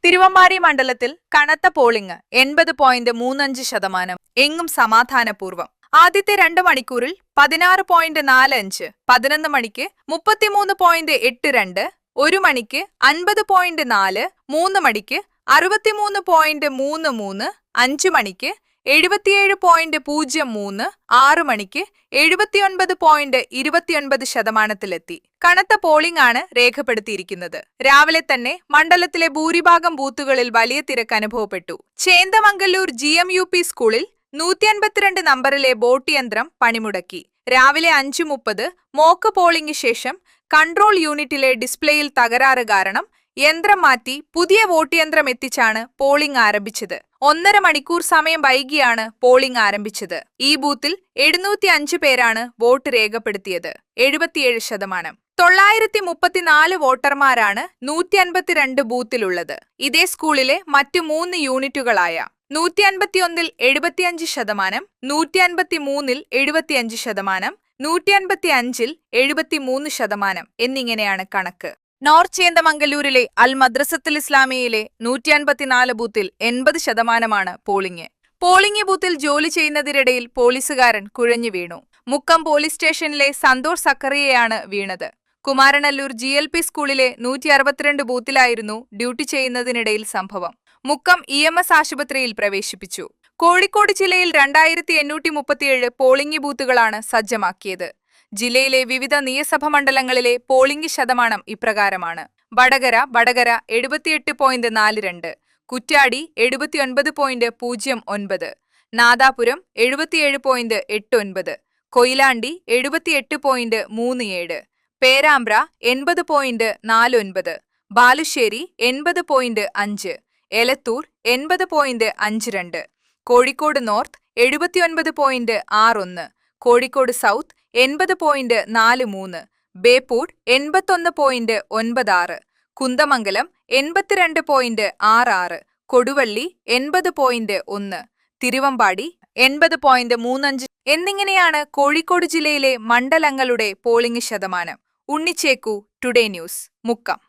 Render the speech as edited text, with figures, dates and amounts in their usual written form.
തിരുവമ്പാടി മണ്ഡലത്തിൽ കനത്ത പോളിംഗ് 80.35%. എങ്ങും സമാധാനപൂർവ്വം. ആദ്യത്തെ 2 മണിക്കൂറിൽ 16.45, 11 മണിക്ക് 33.82, 1 മണിക്ക് 50.4, 3 മണിക്ക് 63.33, 5 മണിക്ക് 77.03, 6 മണിക്ക് 79.29%. കനത്ത പോളിംഗ് ആണ് രേഖപ്പെടുത്തിയിരിക്കുന്നത്. രാവിലെ തന്നെ മണ്ഡലത്തിലെ ഭൂരിഭാഗം ബൂത്തുകളിൽ വലിയ തിരക്ക് അനുഭവപ്പെട്ടു. ചേന്ദമംഗല്ലൂർ GMUP സ്കൂളിൽ 152 നമ്പറിലെ വോട്ട് യന്ത്രം പണിമുടക്കി. രാവിലെ 5:30 മോക്ക് പോളിംഗിന് ശേഷം കൺട്രോൾ യൂണിറ്റിലെ ഡിസ്പ്ലേയിൽ തകരാറ് കാരണം യന്ത്രം മാറ്റി പുതിയ വോട്ട് യന്ത്രം എത്തിച്ചാണ് പോളിംഗ് ആരംഭിച്ചത്. 1.5 മണിക്കൂർ സമയം വൈകിയാണ് പോളിംഗ് ആരംഭിച്ചത്. ഈ ബൂത്തിൽ 705 പേരാണ് വോട്ട് രേഖപ്പെടുത്തിയത്. 77%. 934 വോട്ടർമാരാണ് 152 ബൂത്തിലുള്ളത്. ഇതേ സ്കൂളിലെ മറ്റു 3 യൂണിറ്റുകളായ 151-ൽ 75%, 153-ൽ 75%, 155-ൽ 73% എന്നിങ്ങനെയാണ് കണക്ക്. നോർത്ത് ചേന്ദമംഗല്ലൂരിലെ അൽ മദ്രസത്തുൽ ഇസ്ലാമിയയിലെ 154 ബൂത്തിൽ 80% പോളിംഗ്. പോളിംഗ് ബൂത്തിൽ ജോലി ചെയ്യുന്നതിനിടയിൽ പോലീസുകാരൻ കുഴഞ്ഞു വീണു. മുക്കം പോലീസ് സ്റ്റേഷനിലെ സന്തോഷ് സക്കറിയയാണ് വീണത്. കുമാരനല്ലൂർ GLP സ്കൂളിലെ 162 ബൂത്തിലായിരുന്നു ഡ്യൂട്ടി ചെയ്യുന്നതിനിടയിൽ സംഭവം. മുക്കം EMS ആശുപത്രിയിൽ പ്രവേശിപ്പിച്ചു. കോഴിക്കോട് ജില്ലയിൽ 2837 പോളിംഗ് ബൂത്തുകളാണ് സജ്ജമാക്കിയത്. ജില്ലയിലെ വിവിധ നിയമസഭ മണ്ഡലങ്ങളിലെ പോളിംഗ് ശതമാനം ഇപ്രകാരമാണ്. വടകര 78.42, കുറ്റ്യാടി 79.09, നാദാപുരം 77.89, കൊയിലാണ്ടി 78.37, പേരാമ്പ്ര 80.49, ബാലുശ്ശേരി 80.5, എലത്തൂർ 80.52, കോഴിക്കോട് നോർത്ത് 79.61, കോഴിക്കോട് സൗത്ത് 80.43, ബേപ്പൂർ 81.96, കുന്ദമംഗലം 82.66, കൊടുവള്ളി 80.1, തിരുവമ്പാടി 80.35 എന്നിങ്ങനെയാണ് കോഴിക്കോട് ജില്ലയിലെ മണ്ഡലങ്ങളുടെ പോളിംഗ് ശതമാനം. Unnichekku, today news, Mukkam.